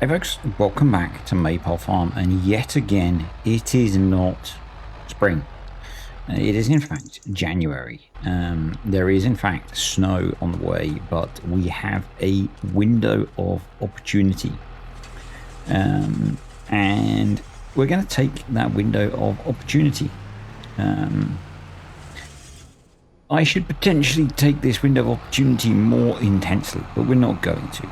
Hey folks, welcome back to Maypole Farm, and yet again it is not spring. It is in fact January. There is in fact snow on the way, but we have a window of opportunity, and we're going to take that window of opportunity. I should potentially take this window of opportunity more intensely, but we're not going to.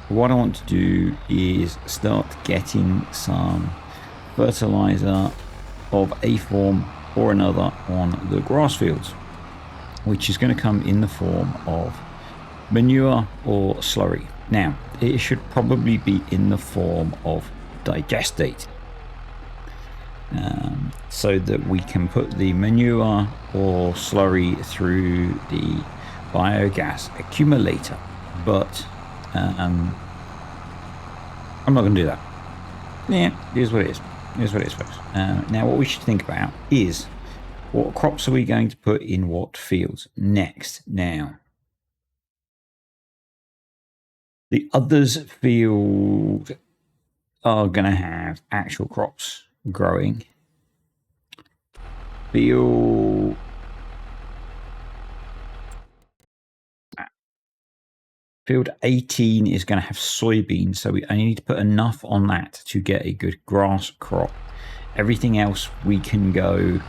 What I want to do is start getting some fertilizer of a form or another on the grass fields, which is going to come in the form of manure or slurry. Now, it should probably be in the form of digestate, so that we can put the manure or slurry through the biogas accumulator. But I'm not going to do that. Yeah, here's what it is. Here's what it is, folks. Now, what we should think about is what crops are we going to put in what fields next. Now, the others field are going to have actual crops growing. Field 18 is going to have soybeans, so we only need to put enough on that to get a good grass crop. Everything else we can go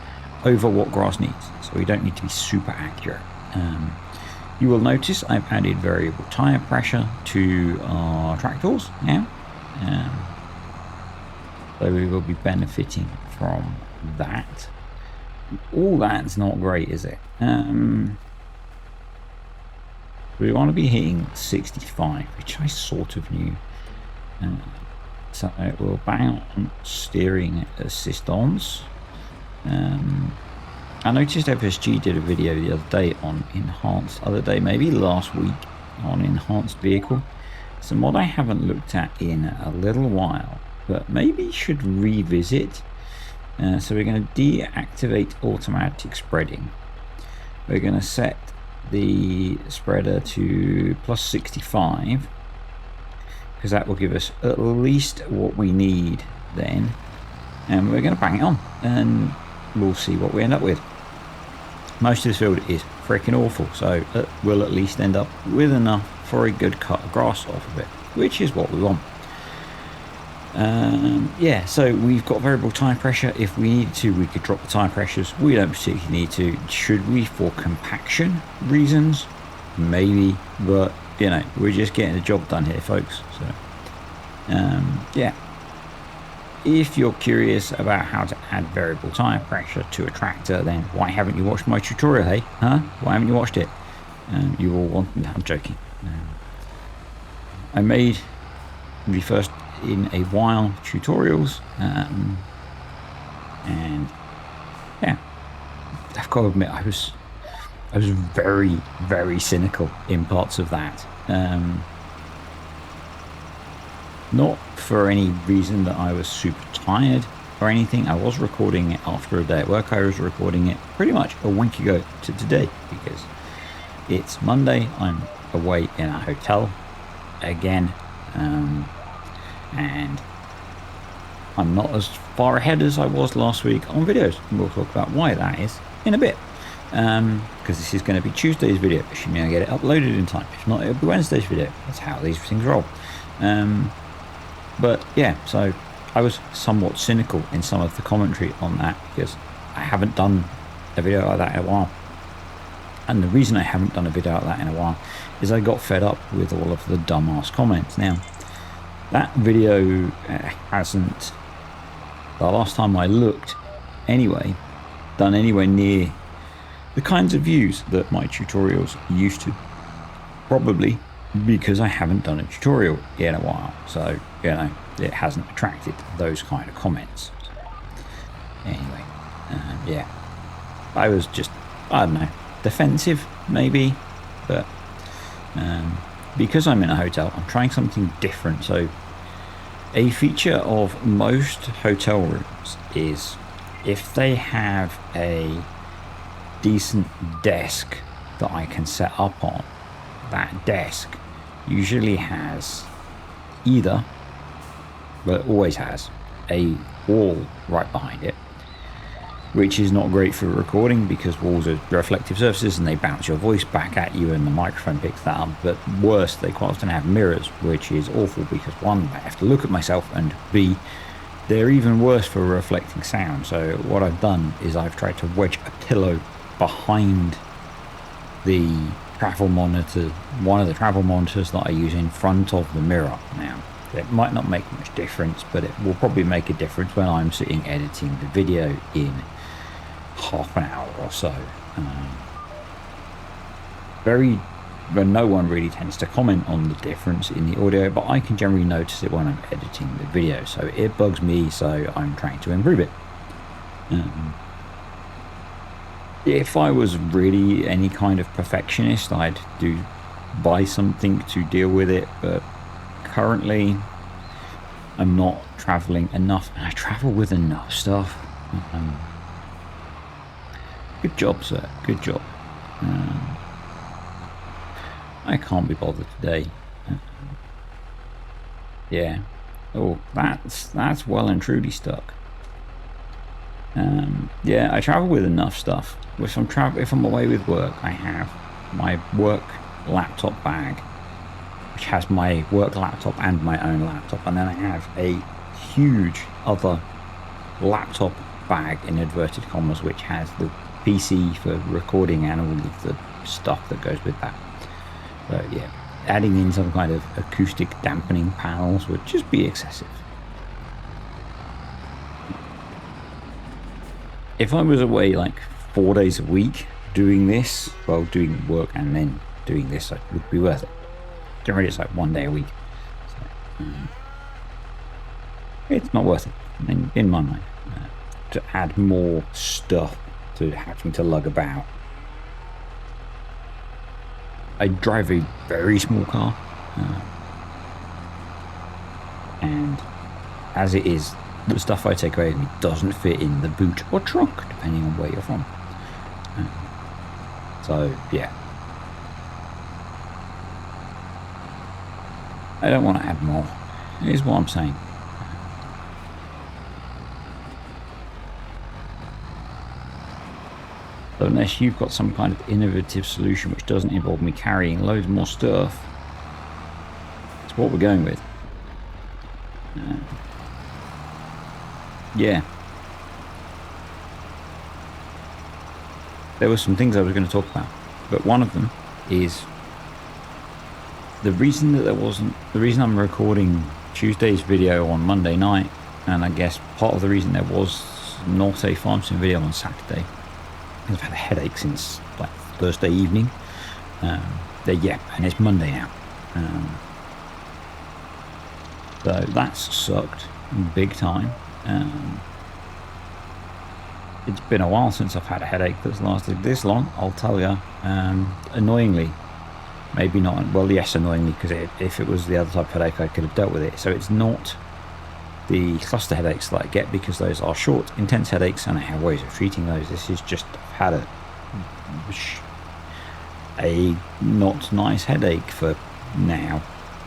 over what grass needs, so we don't need to be super accurate. You will notice I've added variable tire pressure to our tractors now, so we will be benefiting from that. All that's not great, is it? We want to be hitting 65, which I sort of knew. So we'll bang on steering assist-ons. I noticed FSG did a video the other day on maybe last week, on enhanced vehicle. It's a mod I haven't looked at in a little while, but maybe should revisit. So we're going to deactivate automatic spreading. We're going to set the spreader to plus 65, because that will give us at least what we need then, and we're going to bang it on and we'll see what we end up with. Most of this field is freaking awful, so we'll at least end up with enough for a good cut of grass off of it, which is what we want. Yeah, so we've got variable tire pressure. If we need to, we could drop the tire pressures. We don't particularly need to. Should we, for compaction reasons? Maybe, but you know, we're just getting the job done here, folks. So yeah, if you're curious about how to add variable tire pressure to a tractor, then why haven't you watched my tutorial? Hey, why haven't you watched it? You will want. No, I'm joking. I made the first in a while tutorials, and yeah, I've got to admit I was very, very cynical in parts of that. Not for any reason that I was super tired or anything. I was recording it after a day at work. I was recording it pretty much a week ago to today, because it's Monday. I'm away in a hotel again, and I'm not as far ahead as I was last week on videos, and we'll talk about why that is in a bit, because this is going to be Tuesday's video, assuming I get it uploaded in time. If not, it'll be Wednesday's video. That's how these things roll. But yeah, so I was somewhat cynical in some of the commentary on that, because I haven't done a video like that in a while. And the reason I haven't done a video like that in a while is I got fed up with all of the dumbass comments. Now, that video hasn't, the last time I looked anyway, done anywhere near the kinds of views that my tutorials used to. Probably because I haven't done a tutorial in a while. So, you know, it hasn't attracted those kind of comments. So, anyway, yeah, I was just, I don't know, defensive maybe, but because I'm in a hotel, I'm trying something different. So a feature of most hotel rooms is if they have a decent desk that I can set up on, that desk usually has either, but it always has, a wall right behind it, which is not great for recording because walls are reflective surfaces and they bounce your voice back at you and the microphone picks that up. But worse, they quite often have mirrors, which is awful because one, I have to look at myself, and B, they're even worse for reflecting sound. So what I've done is I've tried to wedge a pillow behind the travel monitor, one of the travel monitors that I use, in front of the mirror. Now, it might not make much difference, but it will probably make a difference when I'm sitting editing the video in half an hour or so. But no one really tends to comment on the difference in the audio, but I can generally notice it when I'm editing the video, so it bugs me, so I'm trying to improve it. If I was really any kind of perfectionist, I'd buy something to deal with it, but currently I'm not traveling enough, and I travel with enough stuff. Good job, sir, good job. I can't be bothered today. Yeah. Oh, that's well and truly stuck. Yeah, I travel with enough stuff. If I'm away with work, I have my work laptop bag, which has my work laptop and my own laptop, and then I have a huge other laptop bag in inverted commas, which has the PC for recording and all of the stuff that goes with that. So yeah, adding in some kind of acoustic dampening panels would just be excessive. If I was away like 4 days a week doing this, well, doing work and then doing this, it would be worth it. Generally it's like 1 day a week. So, it's not worth it in my mind to add more stuff to having to lug about. I drive a very small car, and as it is, the stuff I take away with me doesn't fit in the boot or trunk, depending on where you're from. So yeah, I don't want to add more, is what I'm saying. So unless you've got some kind of innovative solution which doesn't involve me carrying loads more stuff, it's what we're going with. Yeah. There were some things I was going to talk about, but one of them is the reason I'm recording Tuesday's video on Monday night, and I guess part of the reason there was not a farm sim video on Saturday. I've had a headache since like Thursday evening. Yeah, and it's Monday now. So that's sucked big time. It's been a while since I've had a headache that's lasted this long, I'll tell you. Annoyingly, maybe not, well, yes, annoyingly, because if it was the other type of headache, I could have dealt with it. So it's not the cluster headaches that I get, because those are short, intense headaches, and I have ways of treating those. This is just, I've had a not nice headache for now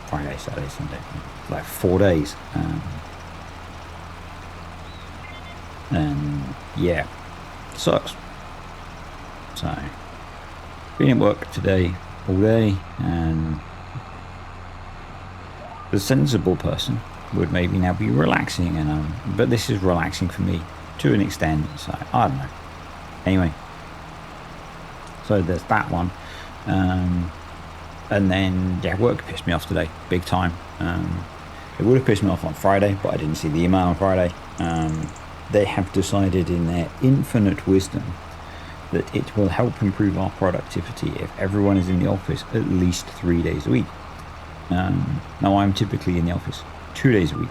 Friday, Saturday, Sunday, like 4 days. And yeah, sucks. So been at work today all day, and the sensible person would maybe now be relaxing, and but this is relaxing for me to an extent, so I don't know. Anyway, so there's that one. And then yeah, work pissed me off today big time. It would have pissed me off on Friday, but I didn't see the email on Friday. They have decided in their infinite wisdom that it will help improve our productivity if everyone is in the office at least 3 days a week. Now I'm typically in the office 2 days a week.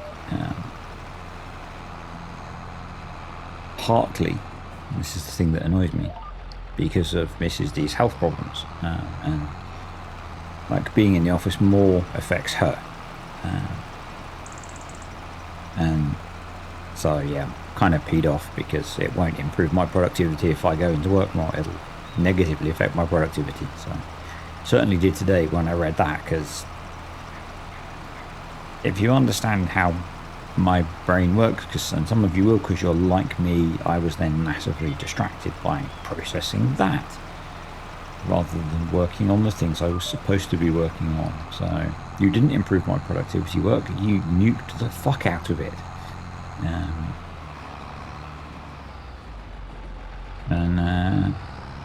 Partly, this is the thing that annoys me, because of Mrs. D's health problems, and like being in the office more affects her, and so yeah, kind of peed off because it won't improve my productivity if I go into work more. It'll negatively affect my productivity. So certainly did today when I read that, because if you understand how my brain works, because and some of you will, because you're like me, I was then massively distracted by processing that rather than working on the things I was supposed to be working on. So you didn't improve my productivity work, you nuked the fuck out of it.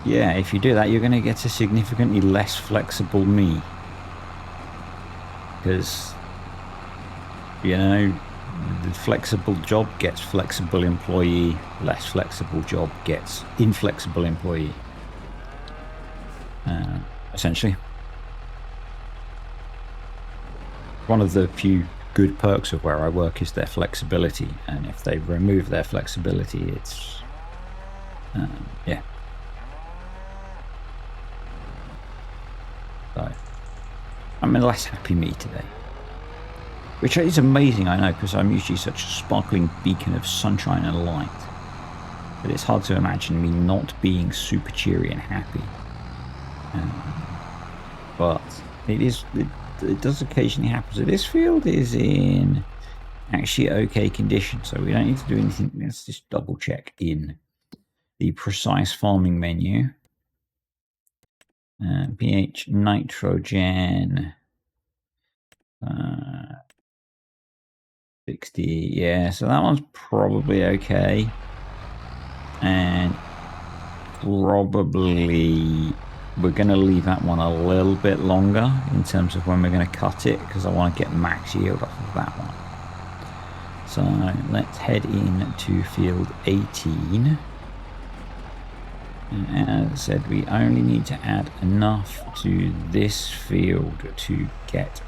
Yeah, if you do that, you're going to get a significantly less flexible me. Because, you know, the flexible job gets flexible employee, less flexible job gets inflexible employee. Essentially. One of the few good perks of where I work is their flexibility, and if they remove their flexibility, it's yeah. So I'm a less happy me today, which is amazing, I know, because I'm usually such a sparkling beacon of sunshine and light, but it's hard to imagine me not being super cheery and happy. But it does occasionally happen. So this field is in actually okay condition, so we don't need to do anything. Let's just double check in the precise farming menu. pH, nitrogen, 60, yeah, so that one's probably okay. And probably we're going to leave that one a little bit longer in terms of when we're going to cut it, because I want to get max yield off of that one. So let's head in to field 18. And as I said, we only need to add enough to this field to get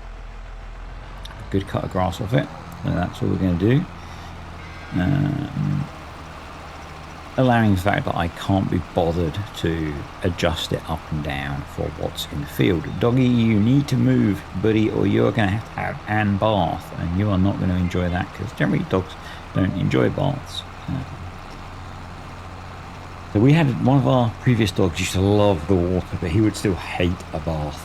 a good cut of grass off it. So that's what we're going to do. Allowing the fact that I can't be bothered to adjust it up and down for what's in the field. Doggy, you need to move, buddy, or you're going to have an bath, and you are not going to enjoy that, because generally dogs don't enjoy baths. So we had one of our previous dogs used to love the water, but he would still hate a bath.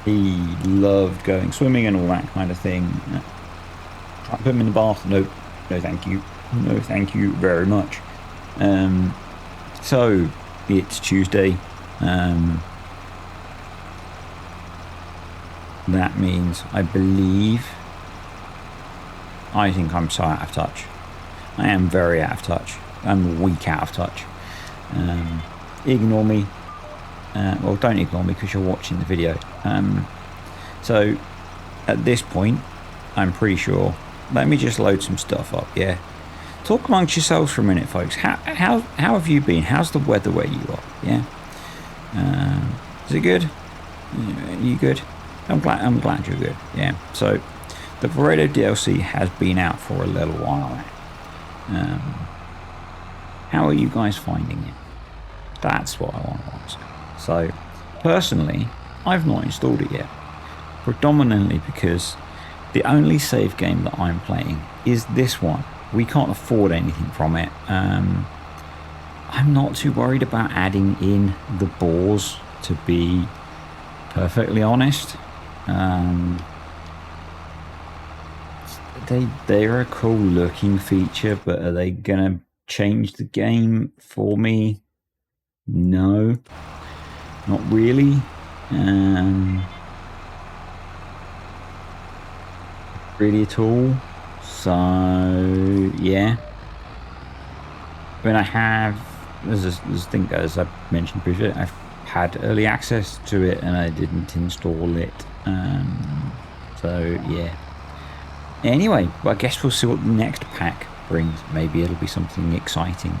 He loved going swimming and all that kind of thing. Try to put him in the bath. No, no thank you. No thank you very much. So it's Tuesday. That means I think I'm so out of touch. I am very out of touch. I'm weak out of touch. Ignore me. Well, don't ignore me because you're watching the video. So at this point, I'm pretty sure. Let me just load some stuff up. Yeah. Talk amongst yourselves for a minute, folks. How have you been? How's the weather where you are? Yeah. Is it good? Are you good? I'm glad you're good. Yeah. So the Pareto DLC has been out for a little while now. How are you guys finding it? That's what I want to ask. So personally, I've not installed it yet, predominantly because the only save game that I'm playing is this one. We can't afford anything from it. I'm not too worried about adding in the boars, to be perfectly honest. They're a cool looking feature, but are they gonna change the game for me? No, not really. Really at all. So yeah, when I have, as I mentioned previously, I've had early access to it and I didn't install it. So yeah. Anyway, well, I guess we'll see what the next pack brings. Maybe it'll be something exciting.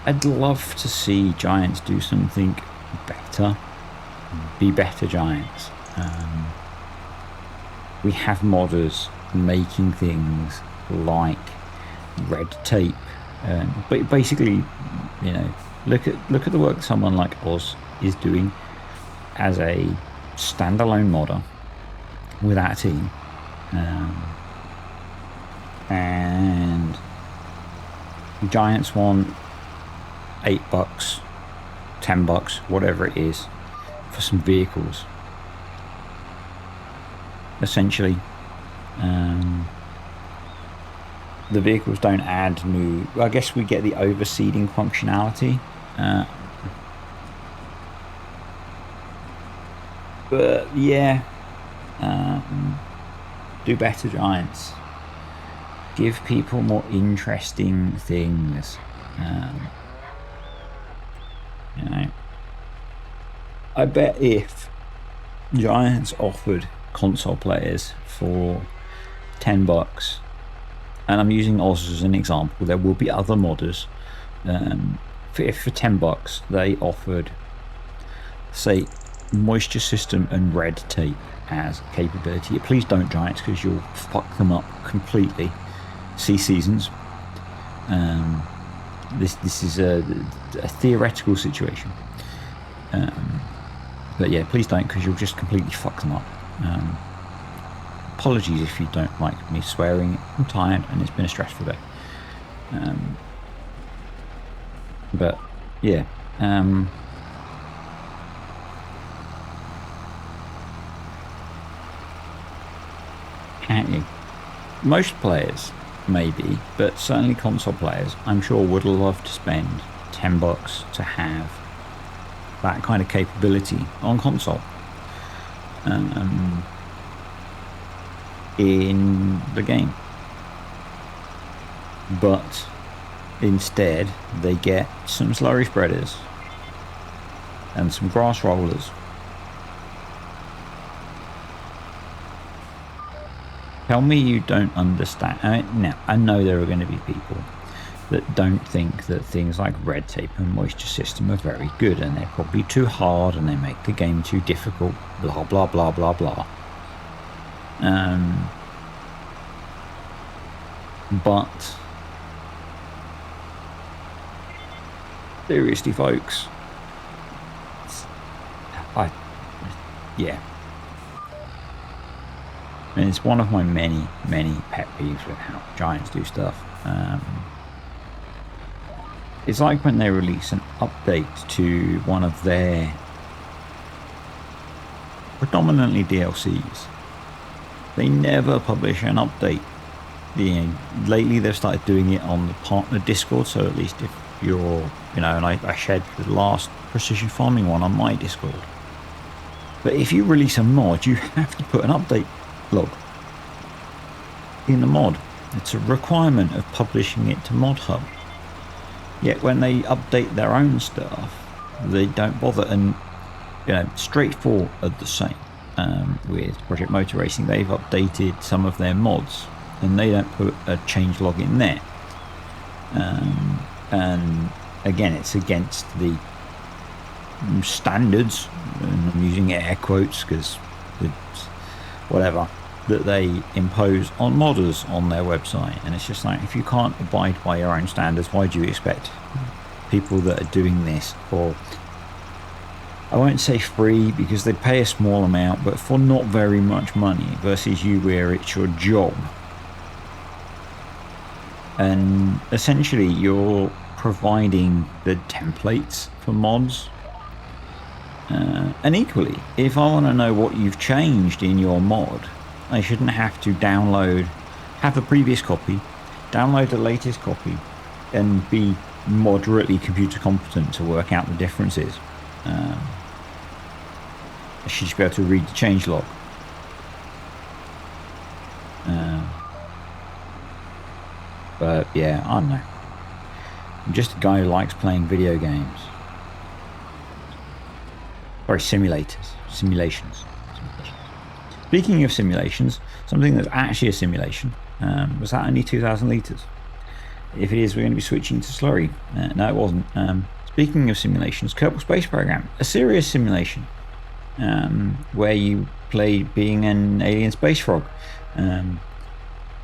I'd love to see Giants do something better. Be better Giants. We have modders making things like red tape. But basically, you know, look at the work someone like Oz is doing as a standalone modder without a team. And Giants want $8, $10, whatever it is, for some vehicles. essentially. The vehicles don't add new... I guess we get the overseeding functionality. But yeah, do better, Giants. Give people more interesting things. You know, I bet if Giants offered console players for $10, and I'm using Oz as an example, there will be other modders. If for $10 they offered, say, moisture system and red tape as capability, please don't, Giants, because you'll fuck them up completely. See Seasons. This is a theoretical situation, but yeah, please don't, because you'll just completely fuck them up. Apologies if you don't like me swearing. I'm tired and it's been a stressful day. But yeah, can't you? Most players, maybe, but certainly console players, I'm sure, would love to spend $10 to have that kind of capability on console. In the game, but instead they get some slurry spreaders and some grass rollers. Tell me you don't understand. Now, I know there are going to be people that don't think that things like red tape and moisture system are very good, and they're probably too hard and they make the game too difficult, blah blah blah blah blah. But seriously, folks, yeah, and it's one of my many pet peeves with how Giants do stuff. It's like when they release an update to one of their predominantly DLCs, they never publish an update. Lately they've started doing it on the partner Discord, so at least if you're, and I shared the last precision farming one on my Discord. But if you release a mod, you have to put an update log in the mod. It's a requirement of publishing it to Mod Hub. Yet when they update their own stuff, they don't bother. And Straightforward are the same. With Project Motor Racing, they've updated some of their mods, and they don't put a change log in there. And again, it's against the standards, and I'm using air quotes because it's whatever, that they impose on modders on their website. And it's just like, if you can't abide by your own standards, why do you expect people that are doing this for, I won't say free because they pay a small amount, but for not very much money, versus you where it's your job? And essentially you're providing the templates for mods. And equally, if I want to know what you've changed in your mod, I shouldn't have to have a previous copy, download the latest copy, and be moderately computer competent to work out the differences. I should just be able to read the change log. But yeah, I don't know. I'm just a guy who likes playing video games. Sorry, simulations. Speaking of simulations, something that's actually a simulation, was that only 2,000 litres? If it is, we're going to be switching to slurry. No, it wasn't. Speaking of simulations, Kerbal Space Program, a serious simulation, where you play being an alien space frog.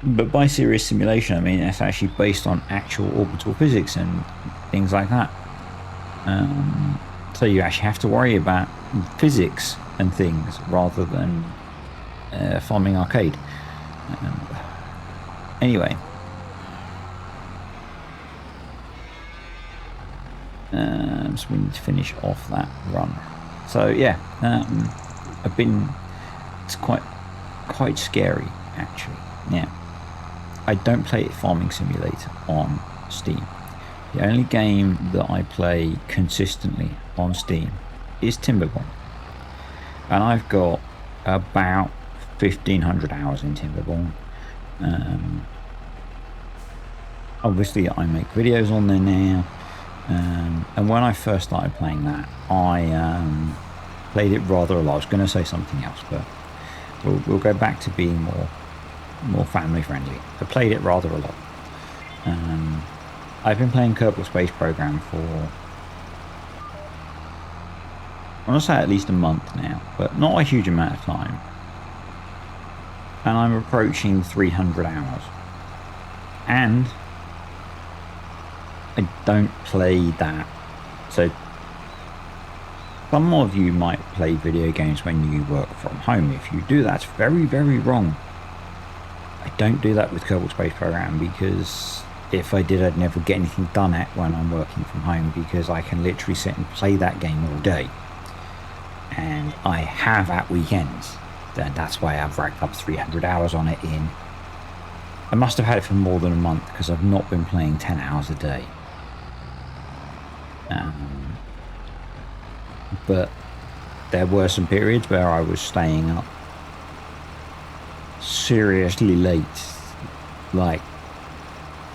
But by serious simulation, I mean it's actually based on actual orbital physics and things like that. So you actually have to worry about physics and things rather than farming arcade. Anyway, so we need to finish off that run. So yeah, it's quite quite scary, actually. Now, I don't play Farming Simulator on Steam. The only game that I play consistently on Steam is Timberborn. And I've got about 1,500 hours in Timberborn. Obviously, I make videos on there now. And when I first started playing that, I played it rather a lot. I was going to say something else, but we'll go back to being more family friendly. I played it rather a lot. I've been playing Kerbal Space Program for, I want to say at least a month now, but not a huge amount of time. And I'm approaching 300 hours. And I don't play that. So some of you might play video games when you work from home. If you do, that's very, very wrong. I don't do that with Kerbal Space Program, because if I did, I'd never get anything done at when I'm working from home, because I can literally sit and play that game all day. And I have at weekends. And that's why I've racked up 300 hours on it in... I must have had it for more than a month, because I've not been playing 10 hours a day. But there were some periods where I was staying up seriously late. Like,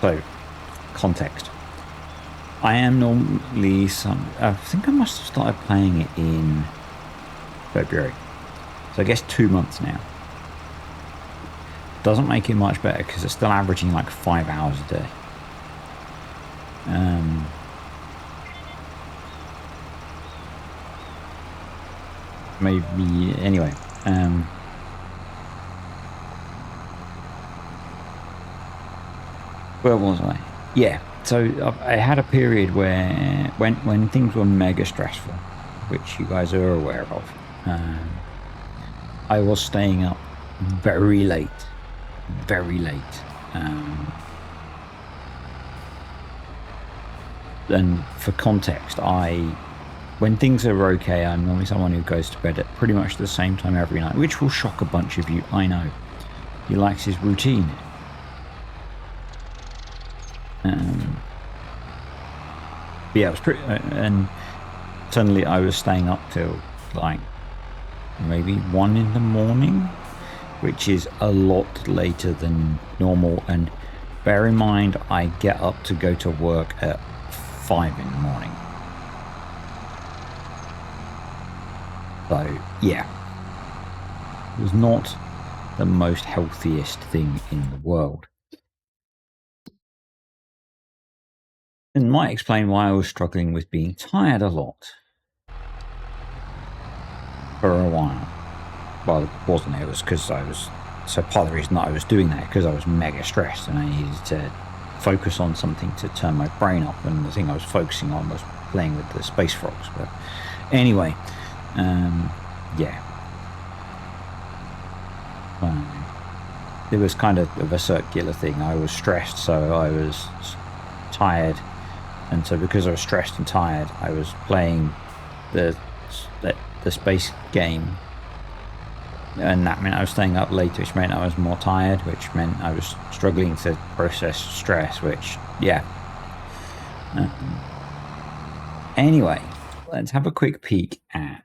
so, context. I am normally I think I must have started playing it in February. So I guess 2 months now. Doesn't make it much better, because it's still averaging like 5 hours a day. Maybe, anyway. Where was I? Yeah, so I had a period where when things were mega stressful, which you guys are aware of, I was staying up very late. And for context, when things are okay, I'm normally someone who goes to bed at pretty much the same time every night, which will shock a bunch of you, I know. He likes his routine. But yeah, it was pretty... and suddenly I was staying up till, like, maybe 1 in the morning, which is a lot later than normal. And bear in mind, I get up to go to work at 5 in the morning. So, yeah. It was not the most healthiest thing in the world. And might explain why I was struggling with being tired a lot for a while. Well, it wasn't. It was because I was... So part of the reason that I was doing that, because I was mega stressed and I needed to focus on something to turn my brain off. And the thing I was focusing on was playing with the space frogs. But anyway, yeah. It was kind of a circular thing. I was stressed, so I was tired. And so because I was stressed and tired, I was playing the space game. And that meant I was staying up later, which meant I was more tired, which meant I was struggling to process stress, which, yeah. Anyway, let's have a quick peek at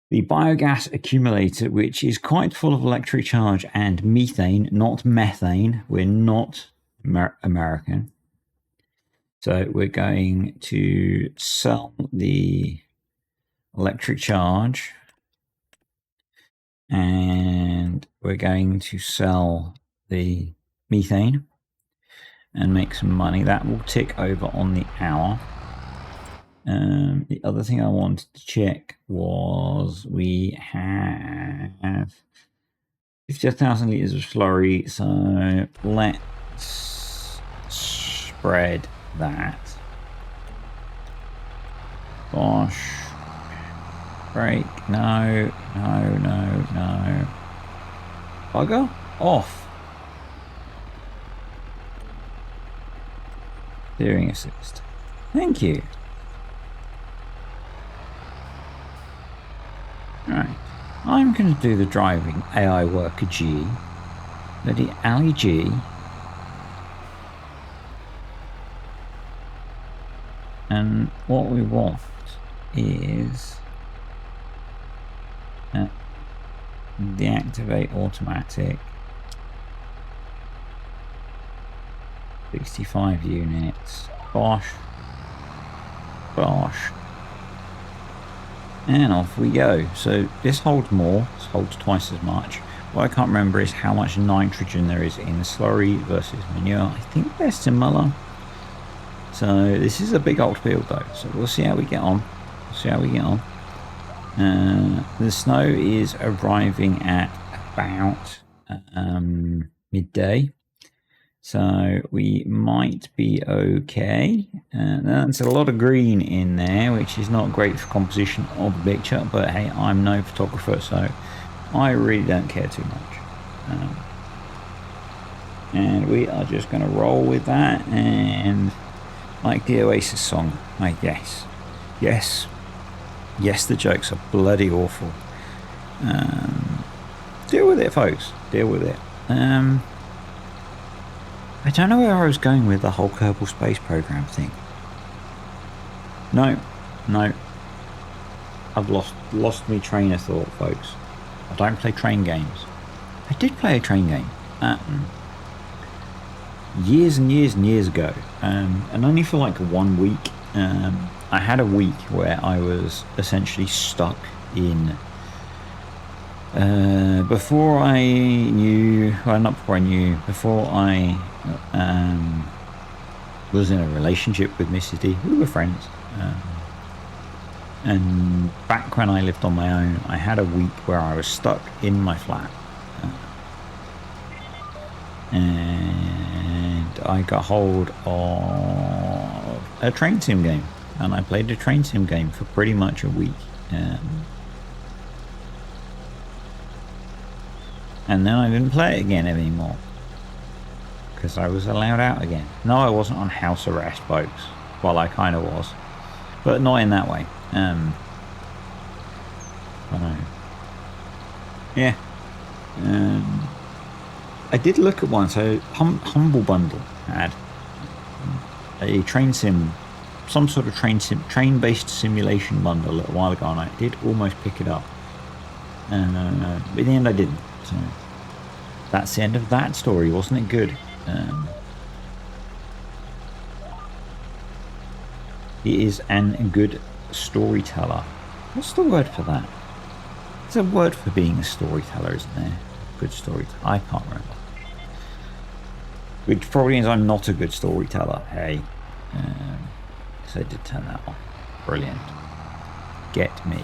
the biogas accumulator, which is quite full of electric charge and methane, not methane. We're not American. So we're going to sell the electric charge, and we're going to sell the methane and make some money. That will tick over on the hour. The other thing I wanted to check was we have 50,000 litres of slurry, so let's spread that. Gosh. Break. No. Bugger off. Steering assist. Thank you. Alright. I'm going to do the driving AI worker G. Lady Ali G. And what we want is deactivate automatic. 65 units. Bosh. Bosh. And off we go. So this holds more. This holds twice as much. What I can't remember is how much nitrogen there is in the slurry versus manure. I think they're similar. So this is a big old field though. So we'll see how we get on. We'll see how we get on. The snow is arriving at about midday. So we might be okay. That's a lot of green in there, which is not great for composition of the picture. But hey, I'm no photographer, so I really don't care too much. And we are just going to roll with that. And like the Oasis song, like yes, yes, yes, the jokes are bloody awful. Deal with it, folks. Deal with it. I don't know where I was going with the whole Kerbal Space Program thing. No. I've lost me train of thought, folks. I don't play train games. I did play a train game years and years and years ago, and only for like 1 week. I had a week where I was essentially stuck in before I was in a relationship with Mrs. D. We were friends, and back when I lived on my own, I had a week where I was stuck in my flat, and I got hold of a train sim game, and I played a train sim game for pretty much a week. And then I didn't play it again anymore because I was allowed out again. No, I wasn't on house arrest, folks. Well, I kind of was, but not in that way. Yeah. I did look at one. So Humble Bundle had a train sim, some sort of train-based simulation bundle a little while ago, and I did almost pick it up. But in the end, I didn't. So that's the end of that story. Wasn't it good? He is a good storyteller. What's the word for that? There's a word for being a storyteller, isn't there? Good storyteller. I can't remember. Which probably means I'm not a good storyteller. Hey. So I did turn that on. Brilliant. Get me.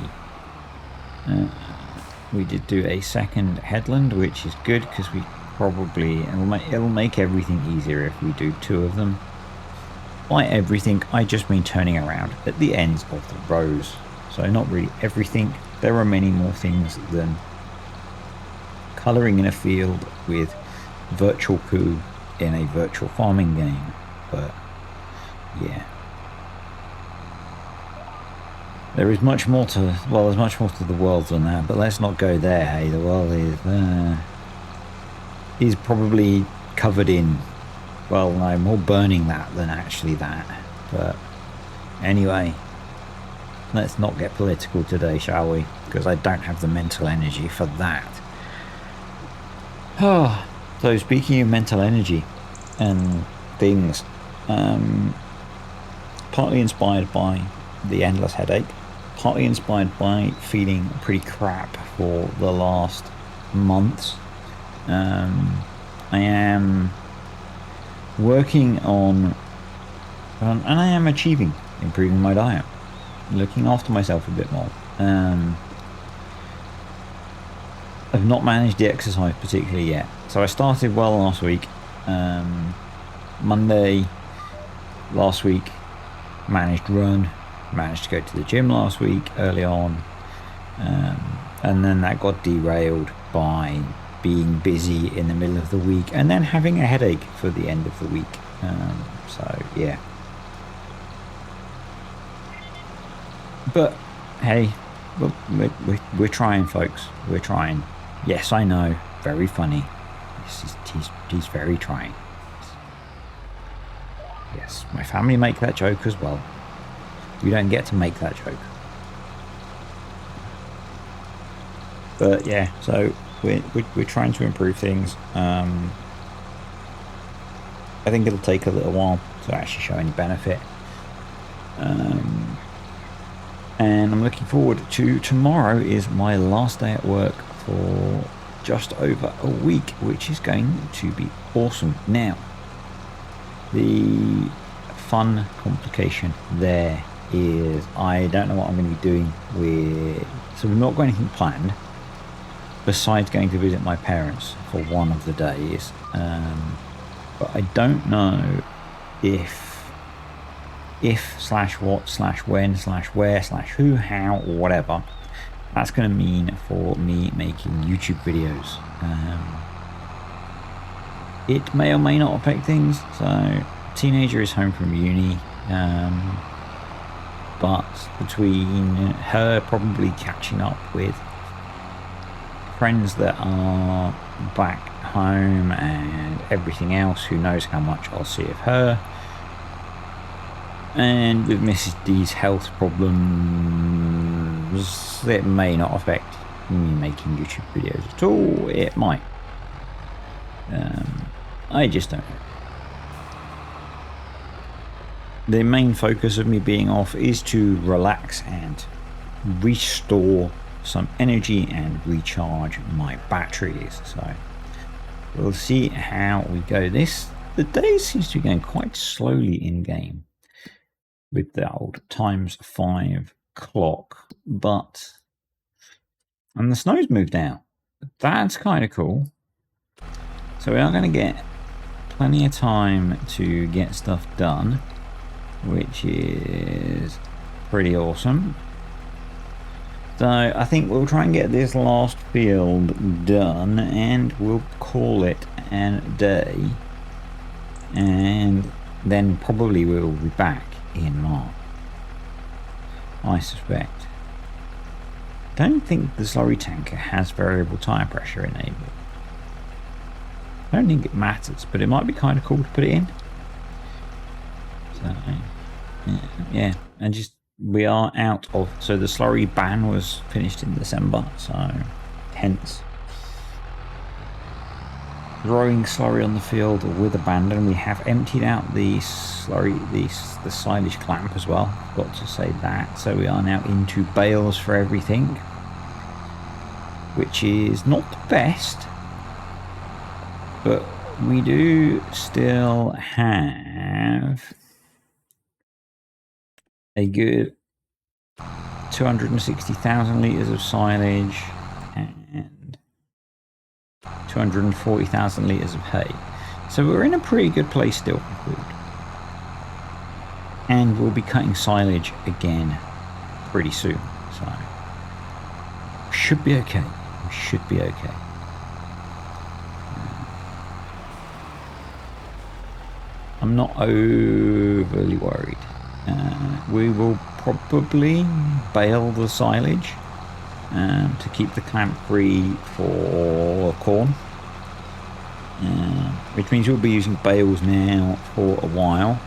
We did do a second headland, which is good because we probably it'll make everything easier if we do 2 of them. By everything, I just mean turning around at the ends of the rows. So not really everything. There are many more things than colouring in a field with virtual poo in a virtual farming game. But yeah. There is much more to, well, there's much more to the world than that, but let's not go there, hey. The world is probably covered in, well, no, more burning that than actually that. But anyway, let's not get political today, shall we? Because I don't have the mental energy for that. So speaking of mental energy and things, partly inspired by the endless headache, partly inspired by feeling pretty crap for the last months. I am working on, and I am improving my diet, looking after myself a bit more. I've not managed the exercise particularly yet. So I started well last week. Monday last week, managed to go to the gym last week early on, and then that got derailed by being busy in the middle of the week and then having a headache for the end of the week. So yeah, but hey, Well, we're trying, folks. We're trying. Yes, I know. Very funny. He's very trying. Yes, my family make that joke as well. You don't get to make that joke. But yeah, so we're trying to improve things. I think it'll take a little while to actually show any benefit. And I'm looking forward to tomorrow. Is my last day at work for just over a week, which is going to be awesome. Now, the fun complication there is I don't know what I'm going to be doing with, so we've not got anything planned besides going to visit my parents for one of the days, but I don't know if/what/when/where/who, how, or whatever that's going to mean for me making YouTube videos. It may or may not affect things. So teenager is home from uni, but between her probably catching up with friends that are back home and everything else, who knows how much I'll see of her, and with Mrs. D's health problems, it may not affect me making YouTube videos at all. It might. I just don't know. The main focus of me being off is to relax and restore some energy and recharge my batteries. So we'll see how we go. The day seems to be going quite slowly in game with the old ×5 clock, and the snow's moved out. That's kind of cool. So we are going to get plenty of time to get stuff done, which is pretty awesome. So I think we'll try and get this last field done, and we'll call it a day, and then probably we'll be back in March, I suspect. Don't think the slurry tanker has variable tyre pressure enabled. I don't think it matters, but it might be kind of cool to put it in. So yeah, and just we are out of, so the slurry ban was finished in December, so hence throwing slurry on the field with abandon. We have emptied out the slurry, the silage clamp as well, got to say that. So we are now into bales for everything, which is not the best, but we do still have a good 260,000 litres of silage and 240,000 litres of hay. So we're in a pretty good place still for food. And we'll be cutting silage again pretty soon. So should be okay. We should be okay. I'm not overly worried. We will probably bale the silage to keep the clamp free for corn, which means we'll be using bales now for a while,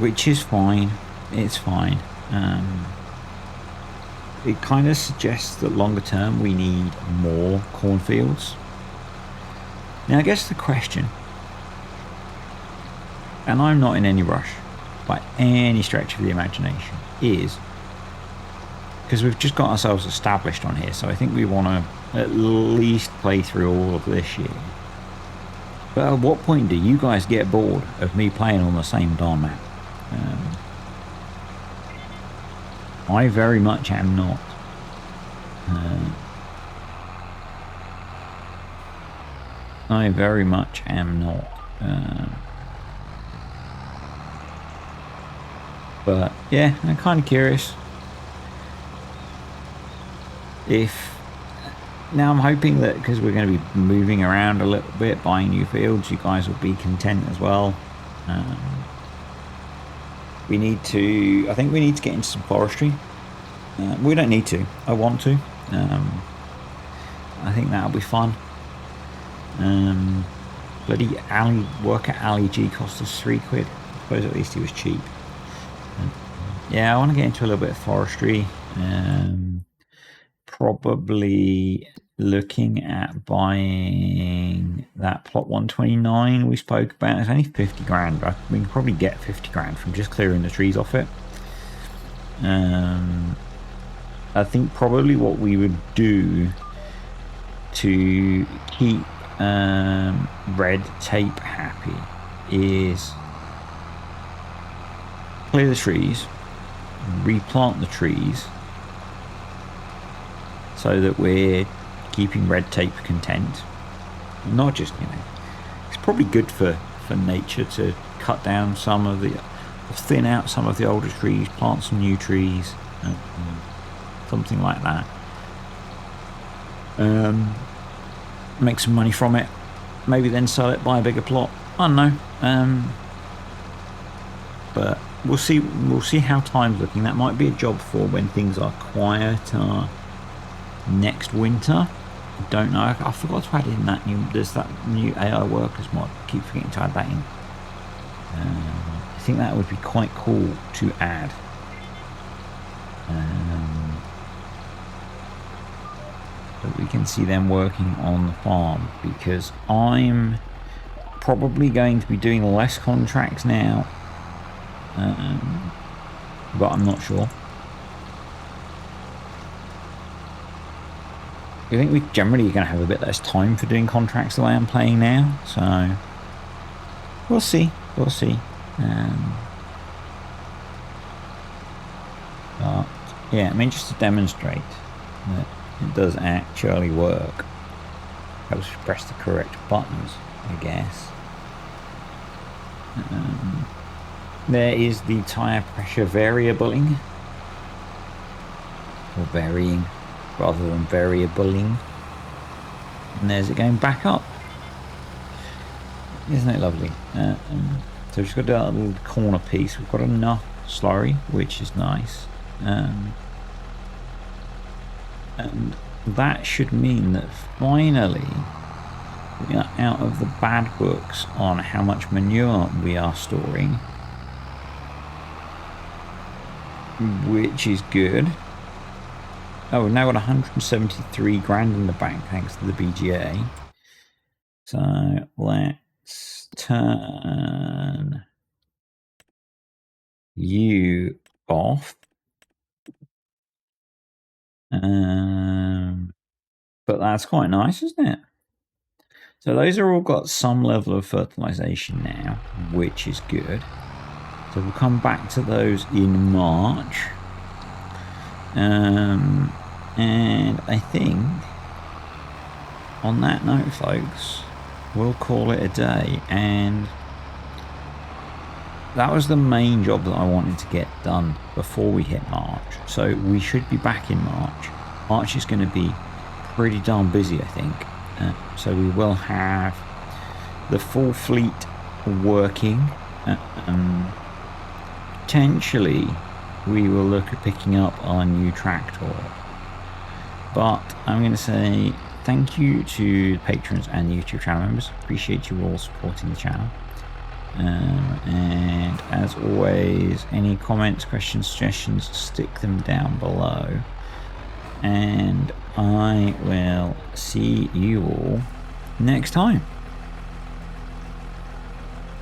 which is fine. It's fine. It kind of suggests that longer term we need more cornfields. Now I guess the question, and I'm not in any rush by any stretch of the imagination, is because we've just got ourselves established on here, so I think we want to at least play through all of this year. But at what point do you guys get bored of me playing on the same darn map? I very much am not. I very much am not. But yeah, I'm kind of curious if, now I'm hoping that because we're going to be moving around a little bit, buying new fields, you guys will be content as well. we need to, I think we need to get into some forestry. We don't need to, I want to. I think that'll be fun. Bloody Ali, worker Ali G cost us £3. I suppose at least he was cheap. Yeah, I want to get into a little bit of forestry. Probably looking at buying that plot 129 we spoke about. It's only 50 grand. We can probably get 50 grand from just clearing the trees off it. I think probably what we would do to keep red tape happy is clear the trees, replant the trees, so that we're keeping red tape content. Not just, it's probably good for nature to cut down some of the, or thin out some of the older trees, plant some new trees, something like that. Make some money from it, maybe then sell it, buy a bigger plot. I don't know. But we'll see how time's looking. That might be a job for when things are quieter next winter. I don't know. I forgot to add in that there's that new AI workers mod. I keep forgetting to add that in. I think that would be quite cool to add. But we can see them working on the farm, because I'm probably going to be doing less contracts now, but I'm not sure. I think we generally are going to have a bit less time for doing contracts the way I'm playing now, so we'll see. But yeah, I mean, just to demonstrate that it does actually work, I was press the correct buttons, I guess. There is the tire pressure variabling, or varying rather than variabling, and there's it going back up. Isn't it lovely? So we've just got a little corner piece. We've got enough slurry, which is nice, and that should mean that finally we are out of the bad books on how much manure we are storing, which is good. Oh, we've now got 173 grand in the bank thanks to the BGA. So let's turn you off. But that's quite nice, isn't it? So those are all got some level of fertilization now, which is good. So we'll come back to those in March. And I think on that note, folks, we'll call it a day. And that was the main job that I wanted to get done before we hit March. So we should be back in March. March is going to be pretty darn busy, I think. So we will have the full fleet working. Potentially we will look at picking up our new tractor. But I'm going to say thank you to patrons and YouTube channel members. Appreciate you all supporting the channel. And as always, any comments, questions, suggestions, stick them down below. And I will see you all next time.